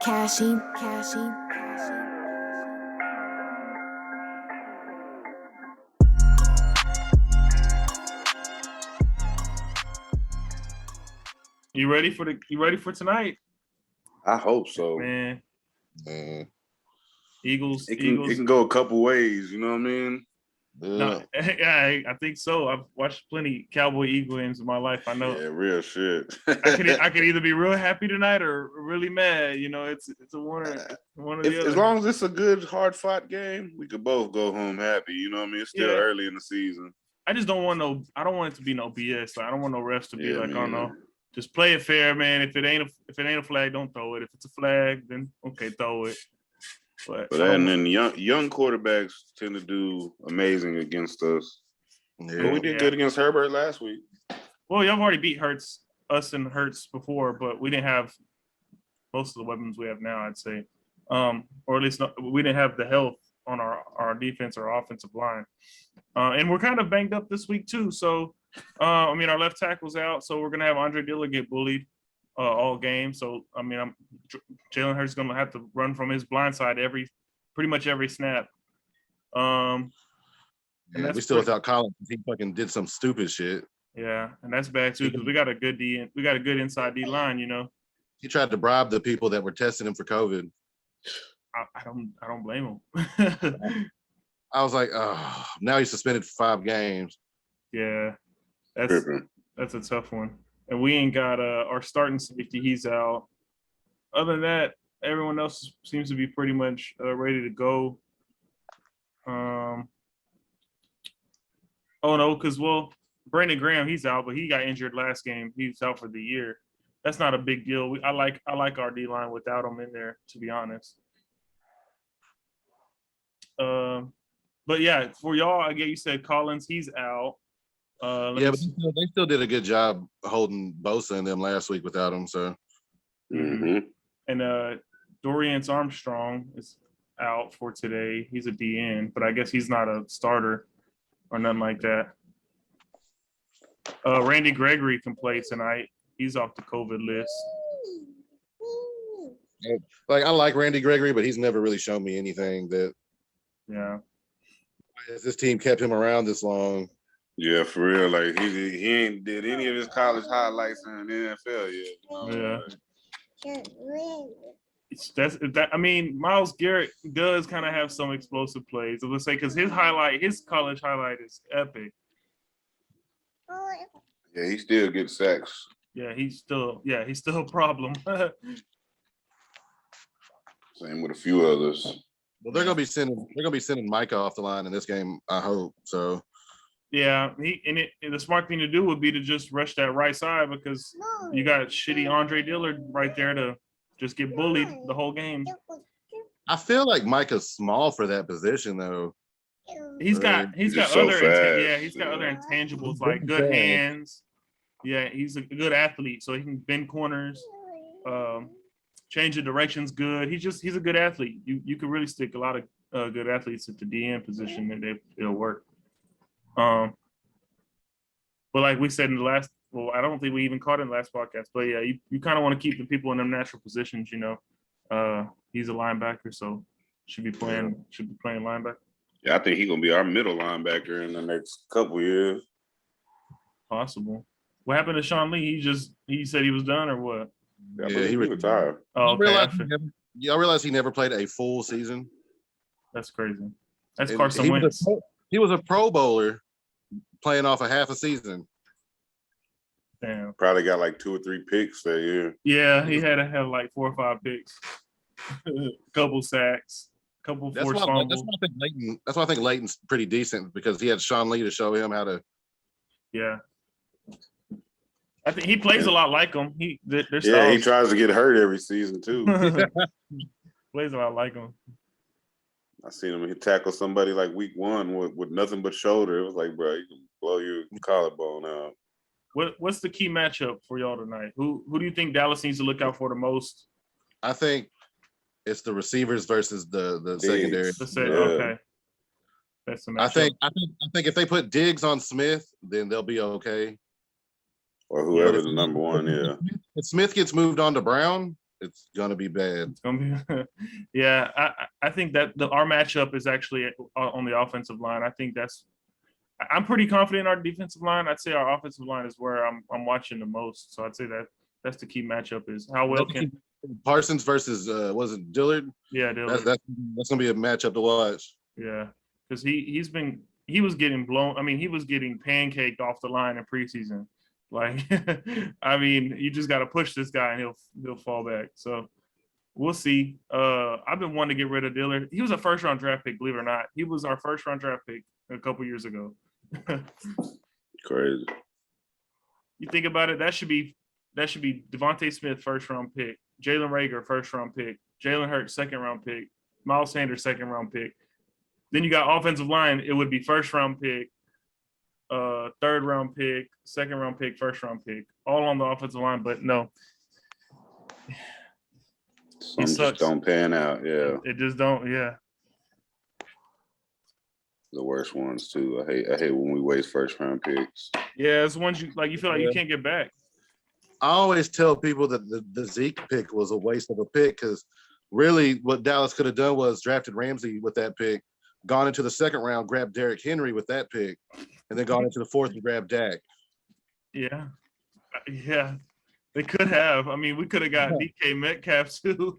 Cashie. You ready for tonight? I hope so. Man. Eagles. It can go a couple ways, you know what I mean? No, I think so. I've watched plenty Cowboy Eagle games in my life. I know. Yeah, real shit. I could either be real happy tonight or really mad. You know, it's a one or the other. As long as it's a good, hard fought game, we could both go home happy. You know what I mean? It's still early in the season. I just don't want I don't want it to be no BS. Like, I don't want no refs to be like, oh no, just play it fair, man. If it ain't a flag, don't throw it. If it's a flag, then okay, throw it. But then young quarterbacks tend to do amazing against us. Yeah. But we did good against Herbert last week. Well, y'all already beat us and Hurts before, but we didn't have most of the weapons we have now, I'd say. Or at least we didn't have the health on our defense or offensive line. And we're kind of banged up this week too. So, our left tackle's out, so we're going to have Andre Dillard get bullied all game. So, Jalen Hurts is going to have to run from his blind side pretty much every snap. We still without Collins. He fucking did some stupid shit. Yeah, and that's bad too because we got a good inside D line. You know, he tried to bribe the people that were testing him for COVID. I don't blame him. I was like, oh, now he's suspended for 5 games. Yeah, that's a tough one. And we ain't got our starting safety. He's out. Other than that, everyone else seems to be pretty much ready to go. Brandon Graham, he's out, but he got injured last game. He's out for the year. That's not a big deal. I like our D line without him in there, to be honest. But yeah, for y'all, I get you said Collins, he's out. But they still did a good job holding Bosa and them last week without him. So, and Dorian Armstrong is out for today. He's a DN, but I guess he's not a starter or nothing like that. Randy Gregory can play tonight. He's off the COVID list. Like, I like Randy Gregory, but he's never really shown me anything that. Yeah. This team kept him around this long. Yeah, for real. Like he ain't did any of his college highlights in the NFL yet. Yeah. Myles Garrett does kind of have some explosive plays. I would say because his college highlight is epic. Yeah, he still gets sacks. Yeah, he's still a problem. Same with a few others. Well, they're gonna be sending Micah off the line in this game, I hope. So yeah, the smart thing to do would be to just rush that right side because you got shitty Andre Dillard right there to just get bullied the whole game. I feel like Micah's small for that position though. He's got other intangibles like good hands. Yeah, he's a good athlete, so he can bend corners, change the directions good. He's a good athlete. You could really stick a lot of good athletes at the DN position and it'll work. But like we said in the last, I don't think we even caught it in the last podcast, but yeah, you kind of want to keep the people in their natural positions, you know. He's a linebacker, so should be playing linebacker. Yeah, I think he's gonna be our middle linebacker in the next couple years. Possible. What happened to Sean Lee? He said he was done or what? Yeah, he retired. Oh, okay. Y'all realize he never played a full season? That's crazy. That's Carson Wentz. He was a Pro Bowler playing off a half a season. Damn. Probably got like 2 or 3 picks that year. Yeah, he had to have like 4 or 5 picks, couple sacks, couple forced fumbles. That's why I think Leighton's pretty decent because he had Sean Lee to show him how to. Yeah. I think he plays a lot like him. He tries to get hurt every season too. Plays a lot like him. I seen him tackle somebody like week 1 with nothing but shoulder. It was like, bro, you can blow your collarbone out. What's the key matchup for y'all tonight? Who do you think Dallas needs to look out for the most? I think it's the receivers versus the secondary. Okay. That's the matchup. I think if they put Diggs on Smith, then they'll be okay. Or whoever's the number one, yeah. If Smith gets moved on to Brown, it's gonna be bad. It's gonna be, yeah. I think that our matchup is actually on the offensive line. I think I'm pretty confident in our defensive line. I'd say our offensive line is where I'm watching the most. So I'd say that's the key matchup is how well can Parsons versus was it Dillard? Yeah, Dillard. That's gonna be a matchup to watch. Yeah, because he was getting blown. I mean, he was getting pancaked off the line in preseason. Like, I mean, you just got to push this guy and he'll fall back. So we'll see. I've been wanting to get rid of Dillard. He was a first round draft pick, believe it or not. He was our first round draft pick a couple years ago. Crazy. You think about it, that should be Devontae Smith first round pick, Jalen Reagor first round pick, Jalen Hurts second round pick, Miles Sanders second round pick. Then you got offensive line. It would be first round pick, third round pick, second round pick, first round pick, all on the offensive line. But no, some just don't pan out. Yeah, it just don't. Yeah, the worst ones too. I hate when we waste first round picks. Yeah, it's ones you feel like you can't get back. I always tell people that the Zeke pick was a waste of a pick because really what Dallas could have done was drafted Ramsey with that pick, gone into the second round, grabbed Derrick Henry with that pick, and then gone into the fourth and grabbed Dak. Yeah. They could have. I mean, we could have got DK Metcalf too.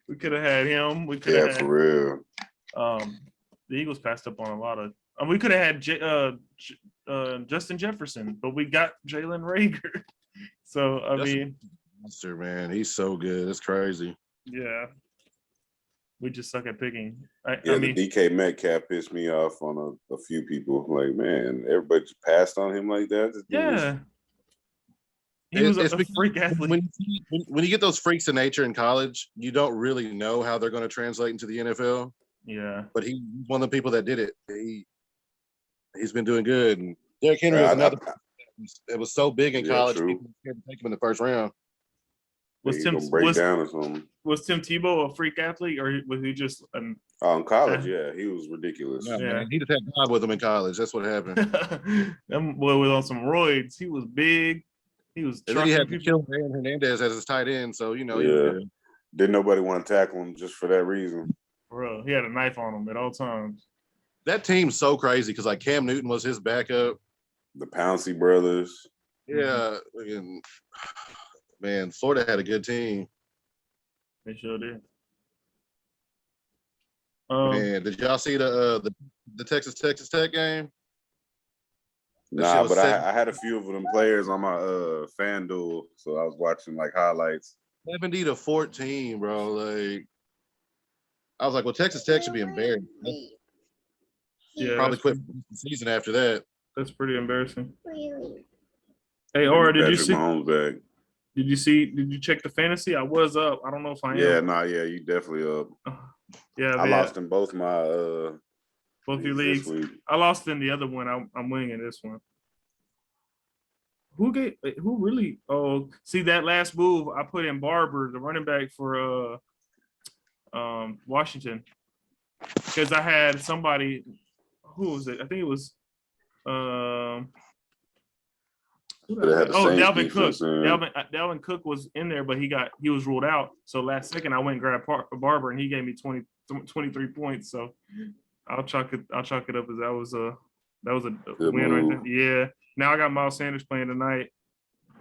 We could have had him. We could have for real. The Eagles passed up on a lot of. We could have had Justin Jefferson, but we got Jalen Reagor. So I mean, monster, man, he's so good. It's crazy. Yeah, we just suck at picking. I the mean, DK Metcalf pissed me off on a few people. Like, man, everybody just passed on him like that. Yeah. He was a freak athlete. When you get those freaks of nature in college, you don't really know how they're going to translate into the NFL. Yeah. But he's one of the people that did it. He's been doing good. And Derrick Henry was another. It was so big in college. True. People scared to take him in the first round. Was Tim Tebow a freak athlete, or was he just in college? Yeah, he was ridiculous. Yeah. He just had God with him in college. That's what happened. That boy was on some roids. He was big. He was. And then he had to kill Aaron Hernandez as his tight end. So didn't nobody want to tackle him just for that reason. Bro, he had a knife on him at all times. That team's so crazy because like Cam Newton was his backup. The Pouncey brothers. Yeah, man, Florida had a good team. They sure did. Man, did y'all see the Texas Tech game? Nah, but I had a few of them players on my FanDuel, so I was watching like highlights. 70-14, bro. Like, I was like, well, Texas Tech should be embarrassed. Yeah, probably quit the season after that. That's pretty embarrassing. Hey, Aura, did you check the fantasy? I was up. I don't know if I am. Yeah, you definitely up. Yeah, I lost in both my both your leagues. I lost in the other one. I'm winning in this one. Who really? Oh, see that last move I put in Barber, the running back for Washington, because I had somebody. Who was it? I think it was. Dalvin Cook. Dalvin Cook was in there, but he was ruled out. So last second, I went and grabbed Barber, and he gave me 23 points. So I'll chalk it up as that was a good win move. right there. Yeah. Now I got Miles Sanders playing tonight.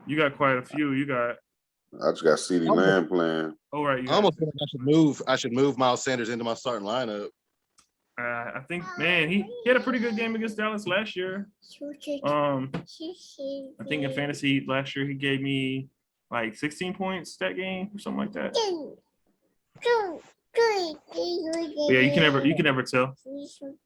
You got quite a few. I just got CeeDee Lamb playing. Oh right. I almost feel like I should move Miles Sanders into my starting lineup. I think, man, he had a pretty good game against Dallas last year. I think in fantasy last year he gave me like 16 points that game or something like that. But yeah, you can never tell.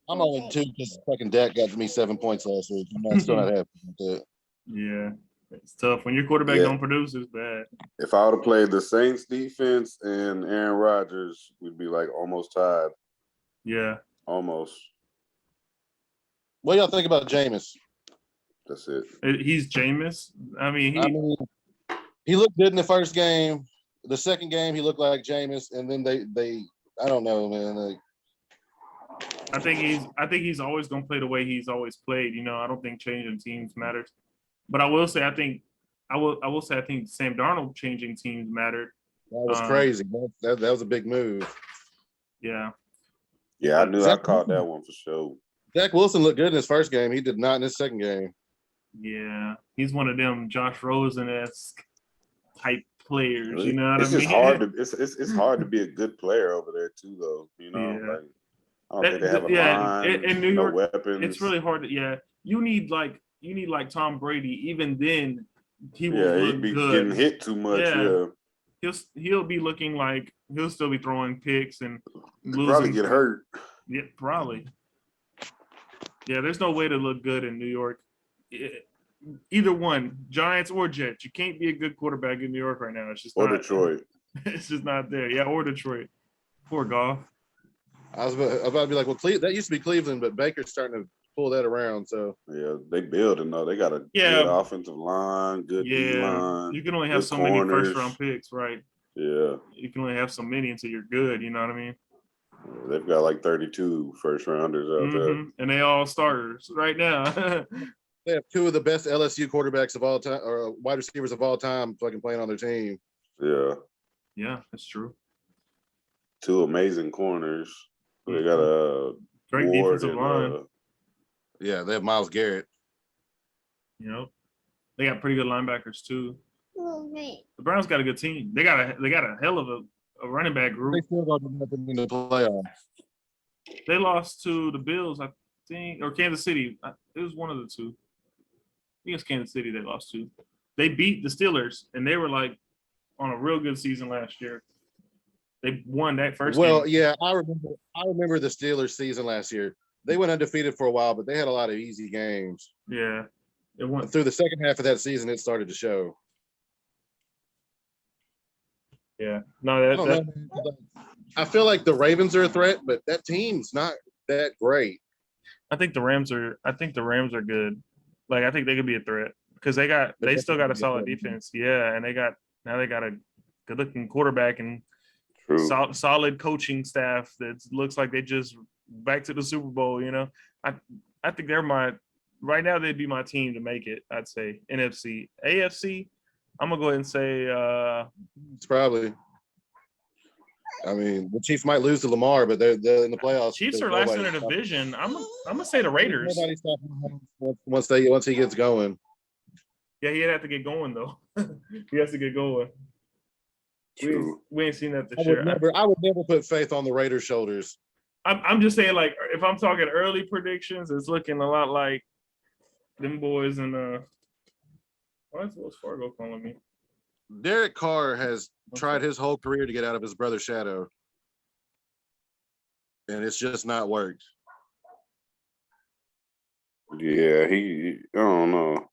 I'm only 2 because fucking Dak got me 7 points last week. I'm still not happy with that. Yeah, it's tough when your quarterback don't produce. It's bad. If I would have played the Saints defense and Aaron Rodgers, we'd be like almost tied. Yeah. Almost. What do y'all think about Jameis? That's it. He's Jameis. I mean, he looked good in the first game. The second game, he looked like Jameis, and then they I don't know, man. Like, I think he's always gonna play the way he's always played. I don't think changing teams matters. But I will say I think Sam Darnold changing teams mattered was crazy. That was a big move. Yeah. Yeah, I knew I caught that one for sure. Zach Wilson looked good in his first game. He did not in his second game. Yeah, he's one of them Josh Rosen-esque type players. You know what I mean? It's just hard to it's hard to be a good player over there too, though. You know, Yeah. like I don't think they have a line. In New York, weapons. it's really hard to. Yeah, you need like Tom Brady. Even then, he will look he'd be good. getting hit too much. Yeah. He'll be looking like he'll still be throwing picks and losing. Probably get hurt. Yeah, probably. Yeah, there's no way to look good in New York. Either one, Giants or Jets. You can't be a good quarterback in New York right now. It's just or not, Detroit. It's just not there. Yeah, or Detroit. Poor Goff. I was about to be like, well, that used to be Cleveland, but Baker's starting to pull that around. So yeah, they building though. They got a good offensive line, good D line. You can only have so many first-round picks, right? Yeah, you can only have so many until you're good. You know what I mean? They've got like 32 first rounders out there, and they all starters right now. They have two of the best LSU quarterbacks of all time, or wide receivers of all time, fucking playing on their team. Yeah, that's true. Two amazing corners. They got a great defensive line. Yeah, they have Myles Garrett. You know, they got pretty good linebackers too. The Browns got a good team. They got a hell of a running back group. They still got nothing in the playoffs. They lost to the Bills, I think, or Kansas City. It was one of the two. I think it's Kansas City they lost to. They beat the Steelers, and they were like on a real good season last year. They won that first game. Well, yeah, I remember the Steelers season last year. They went undefeated for a while, but they had a lot of easy games. Yeah. It went through the second half of that season, it started to show. Yeah. No, I feel like the Ravens are a threat, but that team's not that great. I think the Rams are good. Like I think they could be a threat because they still got a solid defense. Yeah, and they got a good looking quarterback and solid coaching staff that looks like they just back to the Super Bowl. You know, I think they're right now they'd be my team to make it. I'd say NFC, AFC. I'm gonna go ahead and say it's probably. I mean, the Chiefs might lose to Lamar, but they're in the playoffs. Chiefs are last in their division. I'm gonna say the Raiders. Nobody stops once he gets going. Yeah, he'd have to get going though. He has to get going. We ain't seen that this year. I would never put faith on the Raiders' shoulders. I'm just saying, like, if I'm talking early predictions, it's looking a lot like them boys and why is Wells Fargo calling me? Derek Carr has tried his whole career to get out of his brother's shadow, and it's just not worked. Yeah, I don't know.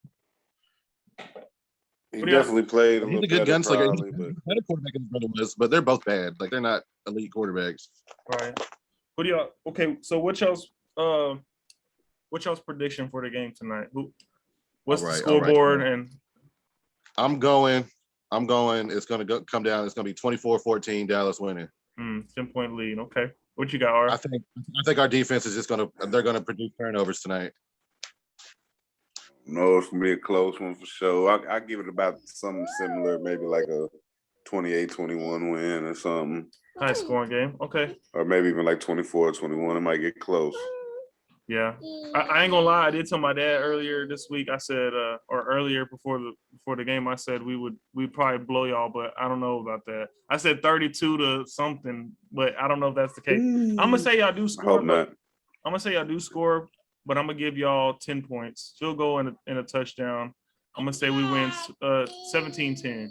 He definitely played. He's a good gunslinger. He's a better quarterback than his brother was, but they're both bad. Like they're not elite quarterbacks. Right. What do y'all? Okay, so what's y'all's prediction for the game tonight? What's the scoreboard? And I'm going. It's going to come down. It's going to be 24-14, Dallas winning. 10-point lead. Okay. What you got, Art? I think our defense is they're going to produce turnovers tonight. No, it's going to be a close one for sure. I give it about something similar, maybe like a 28-21 win or something. High scoring game. Okay. Or maybe even like 24-21. It might get close. Yeah, I ain't gonna lie. I did tell my dad earlier this week. I said, or earlier before the game, I said we'd probably blow y'all, but I don't know about that. I said 32 to something, but I don't know if that's the case. I'm gonna say y'all do score. I hope not. I'm gonna say y'all do score, but I'm gonna give y'all 10 points. Field goal and a touchdown. I'm gonna say we win 17-10.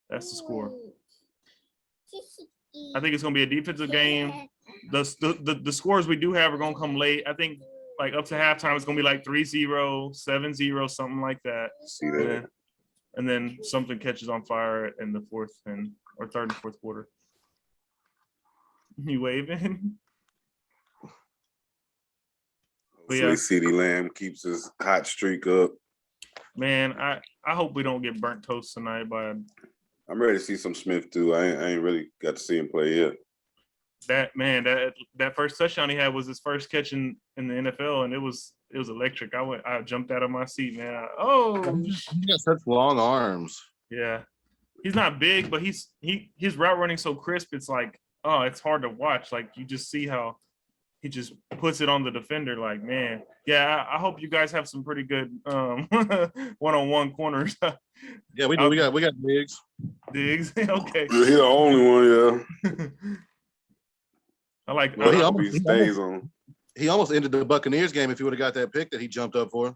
That's the score. I think it's gonna be a defensive game. The scores we do have are gonna come late. I think. Like up to halftime, it's gonna be like 3-0, 7-0, something like that. See that? And then something catches on fire in the third and fourth quarter. You waving? Hopefully, CeeDee Lamb keeps his hot streak up. Man, I hope we don't get burnt toast tonight. I'm ready to see some Smith too. I ain't really got to see him play yet. That first touchdown he had was his first catch in the NFL, and it was electric. I jumped out of my seat, man. He got such long arms. Yeah. he's not big, but his route running so crisp. It's like, oh, it's hard to watch. Like you just see how he just puts it on the defender. Like, man, yeah. I hope you guys have some pretty good one-on-one corners. Yeah, we do. We got Diggs. Diggs. Okay. He's the only one, yeah. I like. Well, I hope he stays on. He almost ended the Buccaneers game if he would have got that pick that he jumped up for.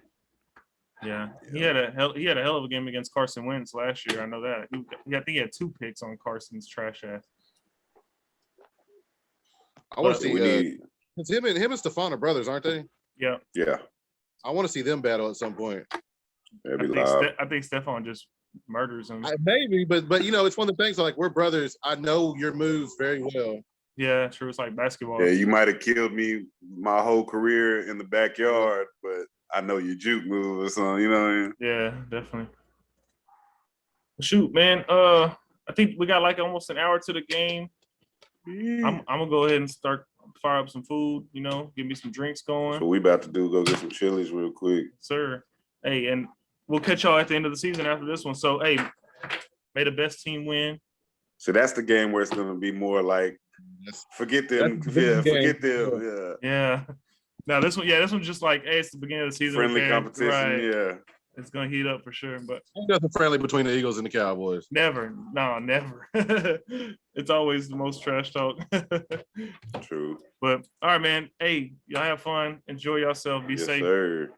Yeah, he had a hell of a game against Carson Wentz last year. I know that. I think he had 2 picks on Carson's trash ass. I want to see. It's him and Stephon are brothers, aren't they? Yeah. Yeah. I want to see them battle at some point. That'd be live. I think Stephon just murders him. Maybe, but you know, it's one of the things like we're brothers. I know your moves very well. Yeah, true. It's like basketball. Yeah, you might have killed me my whole career in the backyard, but I know your juke move or something. You know what I mean? Yeah, definitely. Shoot, man. I think we got like almost an hour to the game. I'm gonna go ahead and fire up some food. You know, give me some drinks going. So we about to go get some Chili's real quick, sir. Hey, and we'll catch y'all at the end of the season after this one. So, hey, may the best team win. So that's the game where it's gonna be more like forget them. Yeah, forget them. Yeah. Yeah. Now this one's just like, hey, it's the beginning of the season. Friendly competition. Right. Yeah. It's gonna heat up for sure, but nothing friendly between the Eagles and the Cowboys. Never. It's always the most trash talk. True. But all right, man. Hey, y'all have fun. Enjoy yourself. Be safe. Sir.